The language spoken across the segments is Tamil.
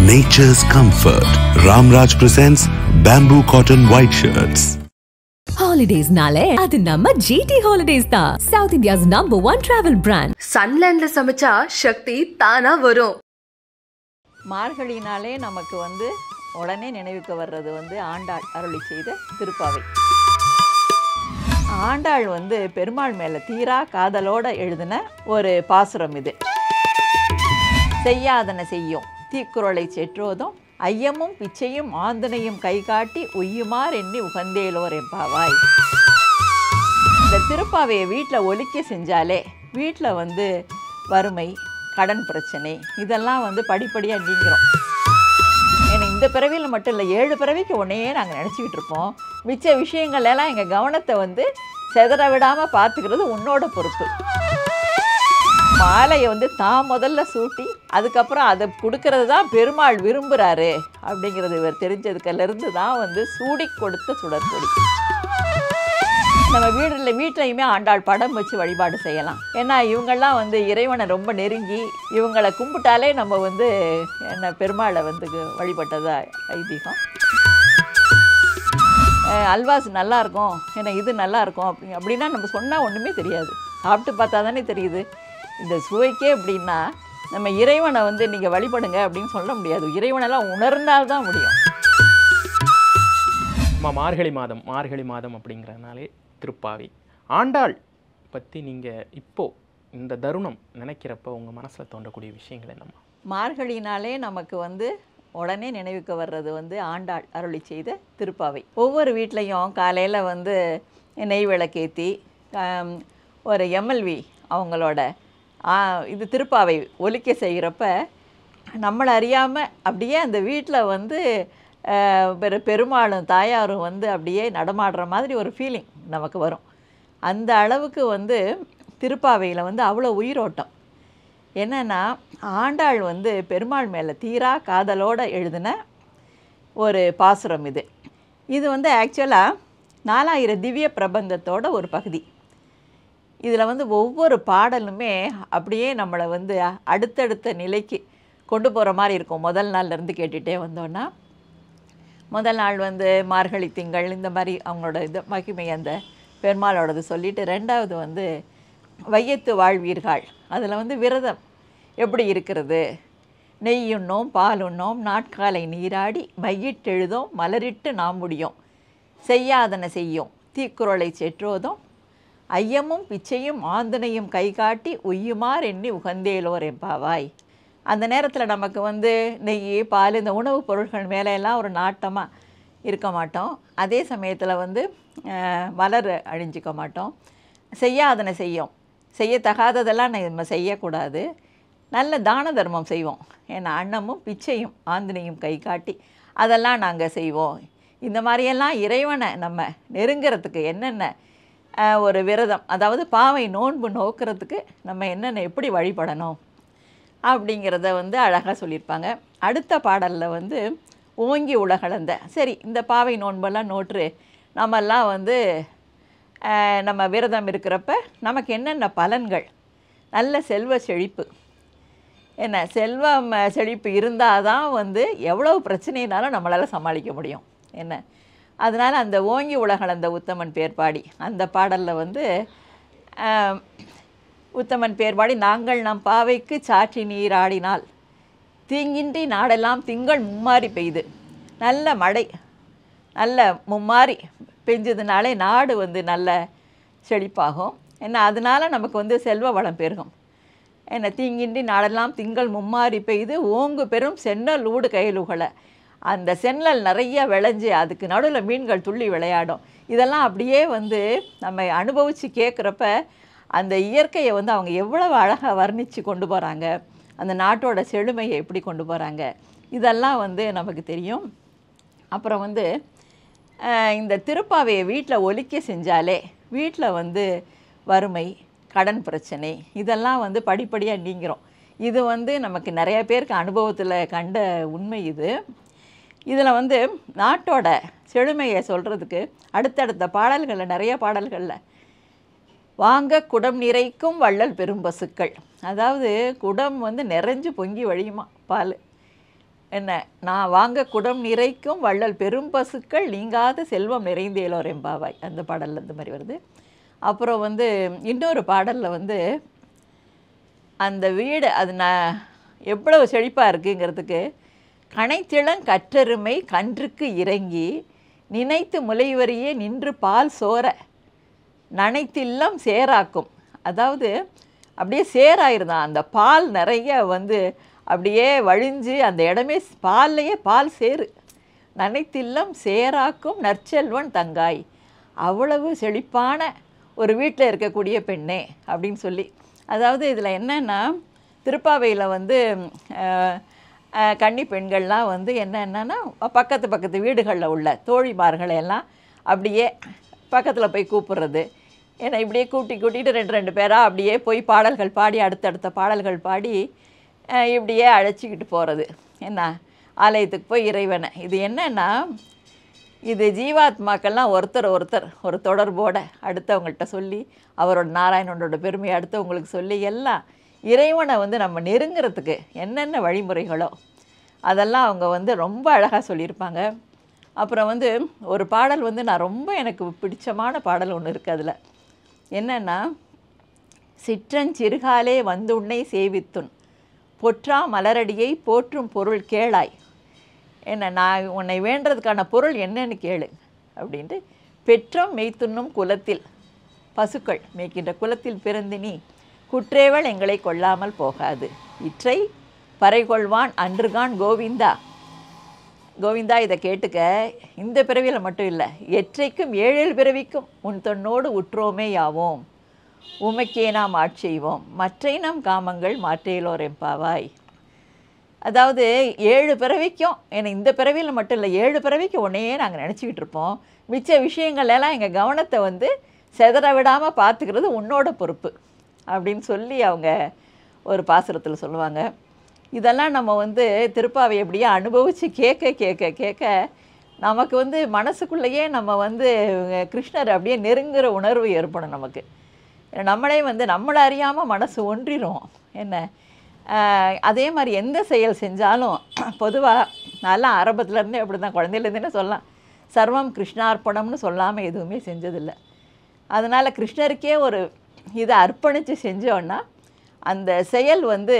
nature's comfort. Ramraj presents bamboo cotton white shirts. Holidays nale adu namma GT Holidays da, South India's #1 travel brand. Sunland la samacha shakti தானா வரும். மார்கழினாலே நமக்கு உடனே நினைவுக்கு வர்றது ஆண்டாள் அருளி செய்த திருப்பாவை. ஆண்டாள் பெருமாள் மேலே தீரா காதலோட எழுதின ஒரு பாசுரம் இது. செய்யாதன செய்யும் தீக்குறளை செற்றோதும் ஐயமும் பிச்சையும் ஆந்தனையும் கை காட்டி உய்யுமார் எண்ணி உகந்தேலோர் எம்பாவாய். இந்த திருப்பாவையை வீட்டில் ஒலிக்க செஞ்சாலே வீட்டில் வறுமை, கடன் பிரச்சனை இதெல்லாம் படிப்படியாக நீங்கிறோம். ஏன்னா இந்த பிறவியில் மட்டும் இல்லை, 7 பிறவிக்கு ஒன்றையே நாங்கள் நினச்சிக்கிட்டு இருப்போம். மிச்ச விஷயங்கள் எல்லாம் எங்கள் கவனத்தை செதற விடாமல் பார்த்துக்கிறது உன்னோட பொறுப்பு. மாலையை தான் முதல்ல சூட்டி அதுக்கப்புறம் அதை கொடுக்கறது தான் பெருமாள் விரும்புகிறாரு அப்படிங்கிறது இவர் தெரிஞ்சதுக்கிலேருந்து தான் சூடி கொடுத்த சுடற்கொடி. நம்ம வீட்லையுமே ஆண்டாள் படம் வச்சு வழிபாடு செய்யலாம். ஏன்னா இவங்கெல்லாம் இறைவனை ரொம்ப நெருங்கி இவங்களை கும்பிட்டாலே நம்ம என்ன பெருமாளை வழிபட்டதா ஐதீகம். அல்வாஸ் நல்லாயிருக்கும், ஏன்னா இது நல்லாயிருக்கும் அப்படின்னா நம்ம சொன்னால் ஒன்றுமே தெரியாது, சாப்பிட்டு பார்த்தா தானே தெரியுது. இந்த சுவைக்கே அப்படின்னா நம்ம இறைவனை நீங்கள் வழிபடுங்க அப்படின்னு சொல்ல முடியாது, இறைவனெல்லாம் உணர்ந்தால்தான் முடியும். மார்கழி மாதம் அப்படிங்கிறதுனாலே திருப்பாவை. ஆண்டாள் பற்றி நீங்கள் இப்போது இந்த தருணம் நினைக்கிறப்ப உங்கள் மனசில் தோன்றக்கூடிய விஷயங்கள் என்னம்மா? மார்கழினாலே நமக்கு உடனே நினைவுக்கு வர்றது ஆண்டாள் அருளி செய்த திருப்பாவை. ஒவ்வொரு வீட்லேயும் காலையில் நெய் விளக்கேற்றி ஒரு எம்எல்வி அவங்களோட இது திருப்பாவை ஒலிக்க செய்கிறப்ப நம்மளை அறியாமல் அப்படியே அந்த வீட்டில் பெருமாளும் தாயாரும் அப்படியே நடமாடுற மாதிரி ஒரு ஃபீலிங் நமக்கு வரும். அந்த அளவுக்கு திருப்பாவையில் அவ்வளோ உயிரோட்டம். என்னென்னா ஆண்டாள் பெருமாள் மேலே தீரா காதலோடு எழுதின ஒரு பாசுரம் இது. இது ஆக்சுவலாக 4000 திவ்ய பிரபந்தத்தோட ஒரு பகுதி. இதில் ஒவ்வொரு பாடலுமே அப்படியே நம்மளை அடுத்தடுத்த நிலைக்கு கொண்டு போகிற மாதிரி இருக்கும். முதல் நாள்லேருந்து கேட்டுகிட்டே வந்தோன்னா, முதல் நாள் மார்கழி திங்கள் இந்த மாதிரி அவங்களோட இது மகிமை அந்த பெருமாளோடது சொல்லிவிட்டு, ரெண்டாவது வையத்து வாழ்வீர்கள் அதில் விரதம் எப்படி இருக்கிறது, நெய்யுண்ணோம் பாலுண்ணோம் நாட்காலை நீராடி மையிட்டெழுதோம் மலரிட்டு நாம் முடியும் செய்யாதன செய்யும் தீக்குறளை செற்றோதும் ஐயமும் பிச்சையும் ஆந்தனையும் கை காட்டி உய்யுமார் எண்ணி உகந்தேலோர் எம்பாவாய். அந்த நேரத்தில் நமக்கு நெய் பால் இந்த உணவுப் பொருட்கள் மேலையெல்லாம் ஒரு நாட்டமாக இருக்க மாட்டோம். அதே சமயத்தில் மலர் அழிஞ்சிக்க மாட்டோம். செய்யாதன செய்யும், செய்யத்தகாததெல்லாம் நம்ம செய்யக்கூடாது. நல்ல தான தர்மம் செய்வோம். ஏன்னா அன்னமும் பிச்சையும் ஆந்தனையும் கை காட்டி அதெல்லாம் நாங்கள் செய்வோம். இந்த மாதிரியெல்லாம் இறைவனை நம்ம நெருங்கிறதுக்கு என்னென்ன ஒரு விரதம், அதாவது பாவை நோன்பு நோக்கிறதுக்கு நம்ம என்னென்ன எப்படி வழிபடணும் அப்படிங்கிறத அழகாக சொல்லியிருப்பாங்க. அடுத்த பாடலில் ஓங்கி உலகளந்த, சரி இந்த பாவை நோன்பெல்லாம் நோற்று நம்மெல்லாம் நம்ம விரதம் இருக்கிறப்ப நமக்கு என்னென்ன பலன்கள், நல்ல செல்வ செழிப்பு. என்ன செல்வம் செழிப்பு இருந்தால் தான் எவ்வளவு பிரச்சனைனாலும் நம்மளால் சமாளிக்க முடியும். என்ன அதனால் அந்த ஓங்கி உலகளந்த உத்தமன் பேர்பாடி அந்த பாடலில் உத்தமன் பேர்பாடி, நாங்கள் நம் பாவைக்கு சாற்றி நீராடினால் தீங்கின்றி நாடெல்லாம் திங்கள் மும்மாரி பெய்து. நல்ல மழை நல்ல மும்மாரி பெஞ்சதுனாலே நாடு நல்ல செழிப்பாகும். என்ன அதனால் நமக்கு செல்வ வளம் பெருகும். என்ன தீங்கின்றி நாடெல்லாம் திங்கள் மும்மாரி பெய்து ஓங்கு பெரும் சென்னல் ஊடு கையிலுகளை, அந்த சென்னல் நிறைய விளைஞ்சி அதுக்கு நடுவில் மீன்கள் துள்ளி விளையாடும். இதெல்லாம் அப்படியே நம்ம அனுபவித்து கேட்குறப்ப அந்த இயற்கையை அவங்க எவ்வளவு அழகாக வர்ணித்து கொண்டு போகிறாங்க, அந்த நாட்டோட செழுமையை எப்படி கொண்டு போகிறாங்க, இதெல்லாம் நமக்கு தெரியும். அப்புறம் இந்த திருப்பாவையை வீட்டில் ஒலிக்க செஞ்சாலே வீட்டில் வறுமை, கடன் பிரச்சனை இதெல்லாம் படிப்படியாக நீங்கிறோம். இது நமக்கு நிறைய பேருக்கு அனுபவத்தில் கண்ட உண்மை இது. இதில் நாட்டோட செழுமையை சொல்கிறதுக்கு அடுத்தடுத்த பாடல்களில் நிறைய பாடல்களில் வாங்க குடம் நிறைக்கும் வள்ளல் பெரும் பசுக்கள், அதாவது குடம் நிறைஞ்சு பொங்கி வழியுமா பால், என்ன நான் வாங்க குடம் நிறைக்கும் வள்ளல் பெரும் பசுக்கள் நீங்காத செல்வம் நிறைந்தேலோர் எம்பாவாய், அந்த பாடலில் இந்த மாதிரி வருது. அப்புறம் வந்து இன்னொரு பாடலில் வந்து அந்த வீடு அது நான் எவ்வளவு செழிப்பாக இருக்குங்கிறதுக்கு, கனைத்திளங் கற்றெருமை கன்றுக்கு இறங்கி நினைத்து முளைவரியே நின்று பால் சோர நனைத்தில்லம் சேராக்கும். அதாவது அப்படியே சேராயிருந்தான், அந்த பால் நிறைய வந்து அப்படியே வழிஞ்சு அந்த இடமே பால்லையே பால் சேரு. நனைத்தில்லம் சேராக்கும் நற்செல்வன் தங்காய், அவ்வளவு செழிப்பான ஒரு வீட்டில் இருக்கக்கூடிய பெண்ணே அப்படின்னு சொல்லி. அதாவது இதில் என்னென்னா, திருப்பாவையில் வந்து கன்னி பெண்கள்லாம் வந்து என்னென்னா பக்கத்து வீடுகளில் உள்ள தோழிமார்களை எல்லாம் அப்படியே பக்கத்தில் போய் கூப்பிட்றது. ஏன்னா இப்படியே கூட்டிகிட்டு ரெண்டு பேராக அப்படியே போய் பாடல்கள் பாடி அடுத்தடுத்த பாடல்கள் பாடி இப்படியே அழைச்சிக்கிட்டு போகிறது. என்ன ஆலயத்துக்கு போய் இறைவனை. இது என்னென்னா, இது ஜீவாத்மாக்கள்லாம் ஒருத்தர் ஒரு தொடர்போடு அடுத்தவங்கள்ட்ட சொல்லி அவரோட நாராயணனோட பெருமையை அடுத்தவங்களுக்கு சொல்லி எல்லாம் இறைவனை வந்து நம்ம நெருங்கிறதுக்கு என்னென்ன வழிமுறைகளோ அதெல்லாம் அவங்க வந்து ரொம்ப அழகாக சொல்லியிருப்பாங்க. அப்புறம் வந்து ஒரு பாடல் வந்து நான் ரொம்ப எனக்கு பிடிச்சமான பாடல் ஒன்று இருக்குது. அதில் என்னென்னா, சிற்றஞ்சிறுகாலே வந்து உன்னை சேவித்துன் பொற்றா மலரடியை போற்றும் பொருள் கேளாய். என்ன நான் உன்னை வேண்டதுக்கான பொருள் என்னன்னு கேளு அப்படின்ட்டு, பெற்றம் மெய்த்துண்ணும் குலத்தில் பசுக்கள் மேய்க்கின்ற குலத்தில் பிறந்து நீ குற்றேவள் எங்களை கொள்ளாமல் போகாது, இற்றை பறைகொள்வான் அன்றுகான் கோவிந்தா. கோவிந்தா இதை கேட்டுக்க, இந்த பிறவியில் மட்டும் இல்லை, எற்றைக்கும் 7 பிறவிக்கும் உன் தொன்னோடு உற்றோமே யாவோம், உமக்கே நாம் ஆட்செய்வோம், மற்றை நம் காமங்கள் மாற்றேலோர் எம்பாவாய். அதாவது 7 பிறவிக்கும், ஏன்னா இந்த பிறவியில் மட்டும் இல்லை, 7 பிறவிக்கு உன்னையே நாங்கள் நினச்சிக்கிட்டு இருப்போம். மிச்ச விஷயங்கள்லாம் எங்கள் கவனத்தை வந்து செதற விடாமல் பார்த்துக்கிறது உன்னோட பொறுப்பு அப்படின்னு சொல்லி அவங்க ஒரு பாசுரத்தில் சொல்லுவாங்க. இதெல்லாம் நம்ம வந்து திருப்பாவை எப்படியே அனுபவித்து கேட்க நமக்கு வந்து மனசுக்குள்ளேயே நம்ம வந்து கிருஷ்ணர் அப்படியே நெருங்குற உணர்வு ஏற்படும் நமக்கு. நம்மளே வந்து நம்மளை அறியாமல் மனசு ஒன்றிடும். என்ன அதே மாதிரி எந்த செயல் செஞ்சாலும் பொதுவாக நல்லா ஆரம்பத்துலேருந்தே அப்படி தான், குழந்தையிலேருந்தே சொல்லலாம், சர்வம் கிருஷ்ணார்ப்பணம்னு சொல்லாமல் எதுவுமே செஞ்சதில்லை. அதனால் கிருஷ்ணருக்கே ஒரு இதை அர்ப்பணித்து செஞ்சோன்னா அந்த செயல் வந்து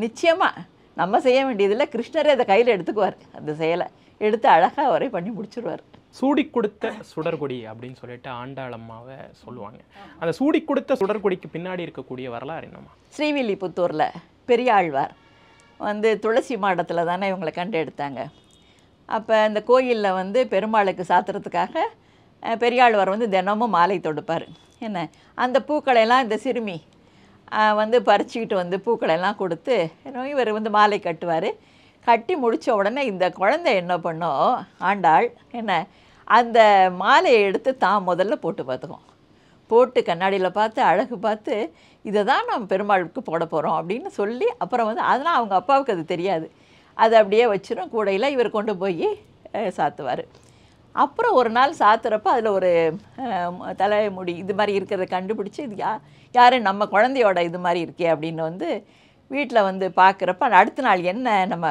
நிச்சயமாக நம்ம செய்ய வேண்டியதில்லை, கிருஷ்ணரே அதை கையில் எடுத்துக்குவார். அந்த செயலை எடுத்து அழகாக அவரே பண்ணி முடிச்சுடுவார். சூடி கொடுத்த சுடர்கொடி அப்படின்னு சொல்லிட்டு ஆண்டாளம்மாவை சொல்லுவாங்க. அந்த சூடி கொடுத்த சுடர்கொடிக்கு பின்னாடி இருக்கக்கூடிய வரலாறு என்னம்மா? ஸ்ரீவில்லிபுத்தூரில் பெரியாழ்வார் வந்து துளசி மாடத்தில் தானே இவங்களை கண்டு எடுத்தாங்க. அப்போ இந்த கோயிலில் வந்து பெருமாளுக்கு சாத்துறதுக்காக பெரியாழ்வார் வந்து தினமும் மாலை தொடுப்பார். என்ன அந்த பூக்களையெல்லாம் இந்த சிறுமி வந்து பறிச்சுக்கிட்டு வந்து பூக்களெல்லாம் கொடுத்து இவர் வந்து மாலை கட்டுவார். கட்டி முடித்த உடனே இந்த குழந்தை என்ன பண்ணோம், ஆண்டாள் என்ன அந்த மாலையை எடுத்து தான் முதல்ல போட்டு பார்த்துக்கும். போட்டு கண்ணாடியில் பார்த்து அழகு பார்த்து இதை தான் நம்ம பெருமாளுக்கு போட போகிறோம் அப்படின்னு சொல்லி, அப்புறம் வந்து அதெல்லாம் அவங்க அப்பாவுக்கு அது தெரியாது, அது அப்படியே வச்சிடும் கூடையில். இவர் கொண்டு போய் சாத்துவார். அப்புறம் ஒரு நாள் சாத்துறப்ப அதில் ஒரு தலைமுடி இது மாதிரி இருக்கிறத கண்டுபிடிச்சி, இது யார் நம்ம குழந்தையோட இது மாதிரி இருக்கே அப்படின்னு வந்து வீட்டில் வந்து பார்க்குறப்ப அடுத்த நாள் என்ன நம்ம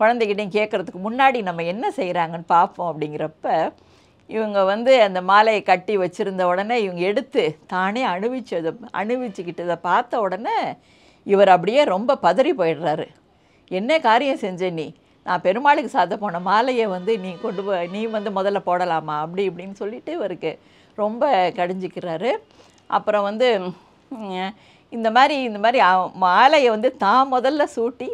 குழந்தைகிட்டையும் கேட்குறதுக்கு முன்னாடி நம்ம என்ன செய்கிறாங்கன்னு பார்ப்போம். அப்படிங்கிறப்ப இவங்க வந்து அந்த மாலையை கட்டி வச்சுருந்த உடனே இவங்க எடுத்து தானே அணிவிச்சுக்கிட்டதை பார்த்த உடனே இவர் அப்படியே ரொம்ப பதறி போயிடுறாரு. என்ன காரியம் செஞ்ச நீ, நான் பெருமாளுக்கு சாத்த போன மாலையை வந்து நீ வந்து முதல்ல போடலாமா அப்படி இப்படின்னு சொல்லிட்டு இவருக்கு ரொம்ப கடிஞ்சிக்கிறாரு. அப்புறம் வந்து இந்த மாதிரி மாலையை வந்து தான் முதல்ல சூட்டி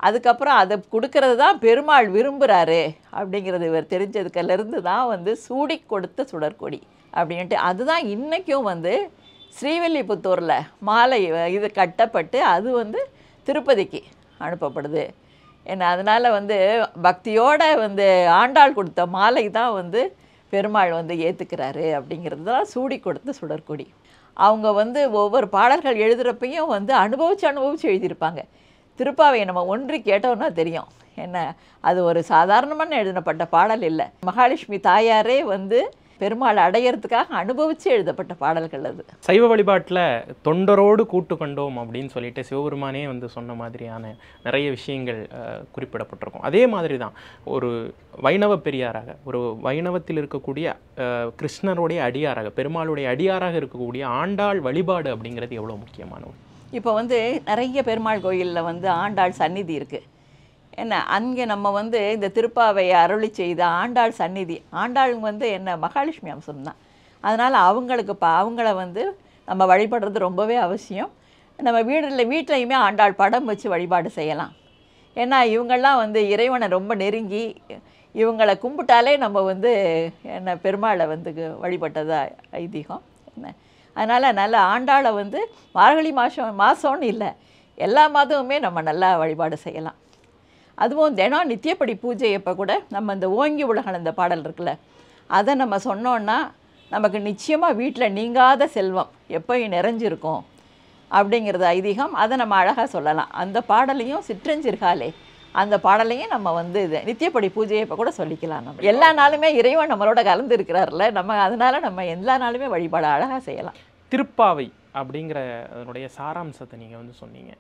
அதுக்கப்புறம் அதை கொடுக்கறது தான் பெருமாள் விரும்புகிறாரு அப்படிங்கிறது இவர் தெரிஞ்சதுக்கிலேருந்து தான் வந்து சூடி கொடுத்த சுடர்கொடி அப்படின்ட்டு. அதுதான் இன்றைக்கும் வந்து ஸ்ரீவில்லிபுத்தூரில் மாலை இது கட்டப்பட்டு அது வந்து திருப்பதிக்கு அனுப்பப்படுது. ஏன்னா அதனால் வந்து பக்தியோடு வந்து ஆண்டாள் கொடுத்த மாலை தான் வந்து பெருமாள் வந்து ஏற்றுக்கிறாரு அப்படிங்கிறது தான் சூடி கொடுத்த சுடர்கொடி. அவங்க வந்து ஒவ்வொரு பாடல்கள் எழுதுகிறப்பையும் வந்து அனுபவித்து எழுதியிருப்பாங்க. திருப்பாவையை நம்ம ஒன்றி கேட்டோன்னா தெரியும். என்ன அது ஒரு சாதாரணமான எழுதப்பட்ட பாடல் இல்லை. மகாலட்சுமி தாயாரே வந்து பெருமாளை அடையிறதுக்காக அனுபவித்து எழுதப்பட்ட பாடல்கள் அது. சைவ வழிபாட்டில் தொண்டரோடு கூட்டு கொண்டோம் அப்படின்னு சொல்லிட்டு சிவபெருமானே வந்து சொன்ன மாதிரியான நிறைய விஷயங்கள் குறிப்பிடப்பட்டிருக்கும். அதே மாதிரி தான் ஒரு வைணவ பெரியாராக, ஒரு வைணவத்தில் இருக்கக்கூடிய கிருஷ்ணருடைய அடியாராக, பெருமாளுடைய அடியாராக இருக்கக்கூடிய ஆண்டாள் வழிபாடு அப்படிங்கிறது எவ்வளோ முக்கியமானது? இப்போ வந்து நிறைய பெருமாள் கோயிலில் வந்து ஆண்டாள் சந்நிதி இருக்குது. என்ன அங்கே நம்ம வந்து இந்த திருப்பாவையை அருளி செய்த ஆண்டாள் சந்நிதி, ஆண்டாள் வந்து என்ன மகாலட்சுமி அம்சம் தான். அதனால் அவங்கள வந்து நம்ம வழிபடுறது ரொம்பவே அவசியம். நம்ம வீட்டிலையுமே ஆண்டாள் படம் வச்சு வழிபாடு செய்யலாம். ஏன்னா இவங்கள்லாம் வந்து இறைவனை ரொம்ப நெருங்கி இவங்களை கும்பிட்டாலே நம்ம வந்து என்ன பெருமாளை வந்து வழிபட்டதா ஐதீகம். என்ன அதனால் நல்ல ஆண்டாளை வந்து மார்கழி மாதம்னு இல்லை, எல்லா மாதமுமே நம்ம நல்லா வழிபாடு செய்யலாம். அதுவும் தினம் நித்தியப்படி பூஜை அப்போ கூட நம்ம இந்த ஓங்கி உலகளந்த பாடல் இருக்குல்ல, அதை நம்ம சொன்னோன்னா நமக்கு நிச்சயமாக வீட்டில் நீங்காத செல்வம் எப்போயும் நிறைஞ்சிருக்கும் அப்படிங்கிறது ஐதீகம். அதை நம்ம அழகாக சொல்லலாம். அந்த பாடலையும் சிற்றஞ்சிருக்காலே அந்த பாடலையும் நம்ம வந்து இது நித்தியப்படி பூஜையை இப்போ கூட சொல்லிக்கலாம். நம்ம எல்லா நாளுமே இறைவன் நம்மளோட கலந்து இருக்கிறார்ல, நம்ம அதனால் நம்ம எல்லா நாளுமே வழிபாடு அழகாக செய்யலாம். திருப்பாவை அப்படிங்கிற அதனுடைய சாராம்சத்தை நீங்கள் வந்து சொன்னீங்க.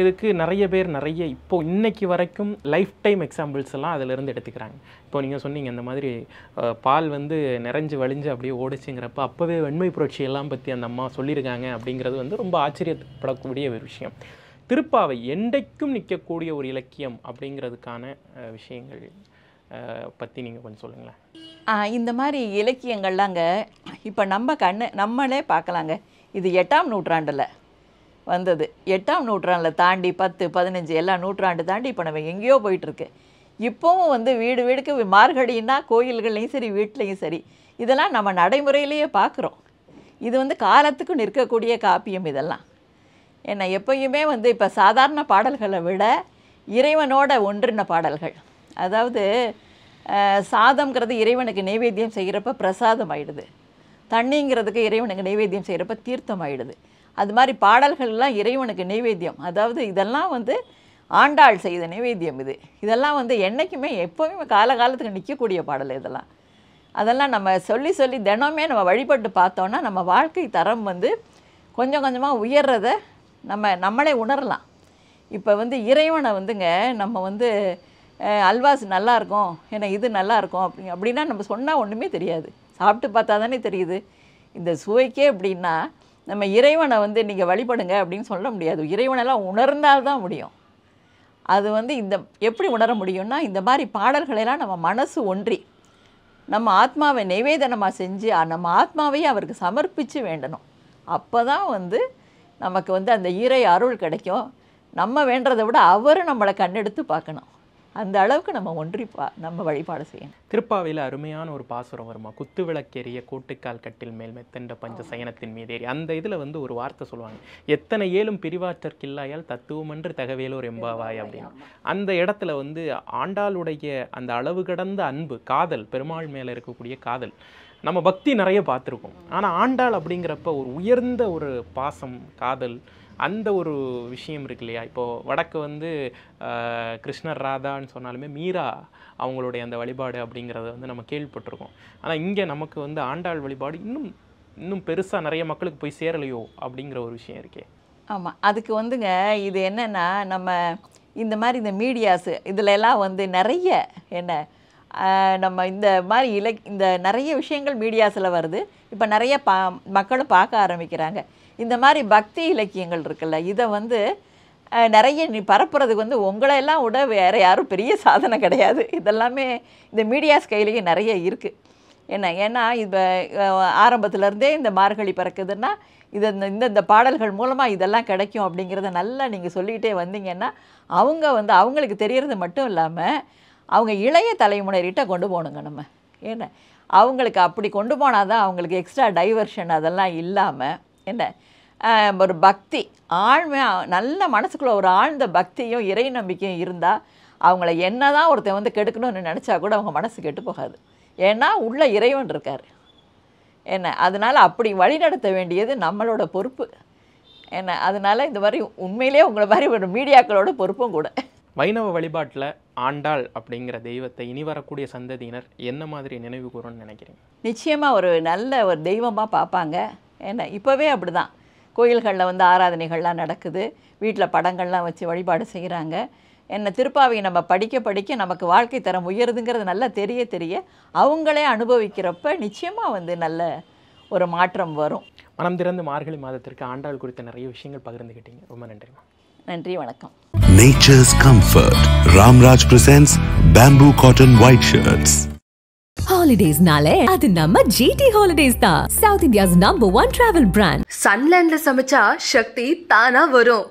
இதுக்கு நிறைய பேர் இப்போது இன்னைக்கு வரைக்கும் லைஃப் டைம் எக்ஸாம்பிள்ஸ் எல்லாம் அதிலிருந்து எடுத்துக்கிறாங்க. இப்போ நீங்கள் சொன்னீங்க இந்த மாதிரி பால் வந்து நிறைஞ்சு வழிஞ்சு அப்படியே ஓடிச்சுங்கிறப்ப அப்போவே வெண்மை புரட்சி எல்லாம் பற்றி அந்த அம்மா சொல்லியிருக்காங்க அப்படிங்கிறது வந்து ரொம்ப ஆச்சரியப்படக்கூடிய ஒரு விஷயம். திருப்பாவை என்றைக்கும் நிற்கக்கூடிய ஒரு இலக்கியம் அப்படிங்கிறதுக்கான விஷயங்கள் பற்றி நீங்கள் கொஞ்சம் சொல்லுங்களேன். இந்த மாதிரி இலக்கியங்கள்லாங்க இப்போ நம்மளே பார்க்கலாங்க. இது 8ஆம் நூற்றாண்டில் வந்தது. 8ஆம் நூற்றாண்டில் தாண்டி 10, 15 எல்லா நூற்றாண்டு தாண்டி இப்போ நம்ம எங்கேயோ போயிட்டுருக்கு. இப்போவும் வந்து வீடுக்கு மார்கழின்னா கோயில்கள்லையும் சரி வீட்லேயும் சரி இதெல்லாம் நம்ம நடைமுறையிலேயே பார்க்குறோம். இது வந்து காலத்துக்கு நிற்கக்கூடிய காப்பியம் இதெல்லாம். ஏன்னா எப்பயுமே வந்து இப்போ சாதாரண பாடல்களை விட இறைவனோட ஒன்றின பாடல்கள், அதாவது சாதம்ங்கிறது இறைவனுக்கு நைவேத்தியம் செய்கிறப்ப பிரசாதம் ஆகிடுது, தண்ணிங்கிறதுக்கு இறைவனுக்கு நைவேத்தியம் செய்கிறப்ப தீர்த்தம் ஆகிடுது. அது மாதிரி பாடல்கள்லாம் இறைவனுக்கு நைவேத்தியம். அதாவது இதெல்லாம் வந்து ஆண்டாள் செய்த நைவேத்தியம். இதெல்லாம் வந்து என்றைக்குமே எப்போவுமே காலகாலத்துக்கு நிற்கக்கூடிய பாடல் இதெல்லாம். அதெல்லாம் நம்ம சொல்லி தினமே நம்ம வழிபட்டு பார்த்தோன்னா நம்ம வாழ்க்கை தரம் வந்து கொஞ்சம் கொஞ்சமாக உயர்றதை நம்மளே உணரலாம். இப்போ வந்து இறைவனை வந்துங்க நம்ம வந்து அல்வாஸ் நல்லாயிருக்கும், ஏன்னா இது நல்லாயிருக்கும் அப்படின்னா நம்ம சொன்னால் ஒன்றுமே தெரியாது. சாப்பிட்டு பார்த்தா தானே தெரியுது. இந்த சுவைக்கே அப்படின்னா நம்ம இறைவனை வந்து நீங்கள் வழிபடுங்க அப்படின்னு சொல்ல முடியாது. இறைவனெல்லாம் உணர்ந்தால்தான் முடியும். அது வந்து எப்படி உணர முடியும்னா இந்த மாதிரி பாடல்களெல்லாம் நம்ம மனசு ஒன்றி நம்ம ஆத்மாவை நிவேதனமாக செஞ்சு நம்ம ஆத்மாவையே அவருக்கு சமர்ப்பித்து வேண்டணும். அப்போ தான் வந்து நமக்கு வந்து அந்த இறை அருள் கிடைக்கும். நம்ம வேண்டதை விட அவர் நம்மளை கண்ணெடுத்து பார்க்கணும். அந்த அளவுக்கு நம்ம ஒன்றி நம்ம வழிபாடு செய்யணும். திருப்பாவையில் அருமையான ஒரு பாசுரம் வருமா, குத்து விளக்கெரிய கூட்டுக்கால் கட்டில் மேல் மெத்தென்ற பஞ்ச சயனத்தின் மீதேறி. அந்த இதில் வந்து ஒரு வார்த்தை சொல்லுவாங்க, எத்தனை ஏழும் பிரிவாற்றற்கில்லாயால் தத்துவமன்று தகவேலோர் எம்பாவாய் அப்படின்னு. அந்த இடத்துல வந்து ஆண்டாளுடைய அந்த அளவு கடந்த அன்பு, காதல், பெருமாள் மேலே இருக்கக்கூடிய காதல் நம்ம பக்தி நிறைய பார்த்துருக்கோம். ஆனால் ஆண்டாள் அப்படிங்கிறப்ப ஒரு உயர்ந்த ஒரு பாசம், காதல், அந்த ஒரு விஷயம் இருக்கு இல்லையா. இப்போது வடக்கு வந்து கிருஷ்ணர் ராதான்னு சொன்னாலுமே மீரா அவங்களுடைய அந்த வழிபாடு அப்படிங்கிறத வந்து நம்ம கேள்விப்பட்டிருக்கோம். ஆனால் இங்கே நமக்கு வந்து ஆண்டாள் வழிபாடு இன்னும் பெருசாக நிறைய மக்களுக்கு போய் சேரலையோ அப்படிங்கிற ஒரு விஷயம் இருக்கே. ஆமாம், அதுக்கு வந்துங்க இது என்னென்னா நம்ம இந்த மாதிரி இந்த மீடியாஸு இதில் எல்லாம் வந்து நிறைய நம்ம இந்த மாதிரி இந்த நிறைய விஷயங்கள் மீடியாஸில் வருது. இப்போ நிறைய மக்களும் பார்க்க ஆரம்பிக்கிறாங்க. இந்த மாதிரி பக்தி இலக்கியங்கள் இருக்குல்ல, இதை வந்து நிறைய பரப்புறதுக்கு வந்து உங்களையெல்லாம் விட வேறு யாரும் பெரிய சாதனை கிடையாது. இதெல்லாமே இந்த மீடியாஸ் கையிலேயே நிறைய இருக்குது. ஏன்னா இப்போ ஆரம்பத்துலேருந்தே இந்த மார்கழி பிறக்குதுன்னா இந்த பாடல்கள் மூலமாக இதெல்லாம் கிடைக்கும் அப்படிங்கிறத நல்லா நீங்கள் சொல்லிக்கிட்டே வந்தீங்கன்னா அவங்க வந்து அவங்களுக்கு தெரியறது மட்டும் இல்லாமல் அவங்க இளைய தலைமுறையிட்ட கொண்டு போகணுங்க நம்ம. ஏன்னா அவங்களுக்கு அப்படி கொண்டு போனால் தான் அவங்களுக்கு எக்ஸ்ட்ரா டைவர்ஷன் அதெல்லாம் இல்லாமல் ஒரு பக்தி நல்ல மனசுக்குள்ளே ஒரு ஆழ்ந்த பக்தியும் இறை நம்பிக்கையும் இருந்தால் அவங்கள என்ன தான் ஒருத்தன் வந்து கெடுக்கணும்னு நினச்சா கூட அவங்க மனசு கெட்டு போகாது. ஏன்னா உள்ள இறைவன் இருக்கார். அதனால் அப்படி வழிநடத்த வேண்டியது நம்மளோட பொறுப்பு. அதனால் இந்த மாதிரி உண்மையிலே உங்களை மாதிரி ஒரு மீடியாக்களோட பொறுப்பும் கூட. வைணவ வழிபாட்டில் ஆண்டாள் அப்படிங்கிற தெய்வத்தை இனி வரக்கூடிய சந்ததியினர் என்ன மாதிரி நினைவு கூறணும்னு நினைக்கிறீங்க? நிச்சயமாக ஒரு நல்ல ஒரு தெய்வமாக பார்ப்பாங்க. ஏன்னா இப்போவே அப்படி தான் கோயில்களில் வந்து ஆராதனைகள்லாம் நடக்குது, வீட்டில் படங்கள்லாம் வச்சு வழிபாடு செய்கிறாங்க. என்ன திருப்பாவை நம்ம படிக்க படிக்க நமக்கு வாழ்க்கை தரம் உயருதுங்கிறது நல்லா தெரிய தெரிய அவங்களே அனுபவிக்கிறப்ப நிச்சயமாக வந்து நல்ல ஒரு மாற்றம் வரும். மனம் திறந்து மார்கழி மாதத்திற்கு ஆண்டாள் குறித்த நிறைய விஷயங்கள் பகிர்ந்துக்கிட்டீங்க. ரொம்ப நன்றிமா. நன்றி, வணக்கம். Nature's comfort. Ramraj presents bamboo cotton white shirts. Holidays nale adu namma GT Holidays da. South India's #1 travel brand. சன்லேண்ட்ல சமைச்சா சக்தி தானா வரும்.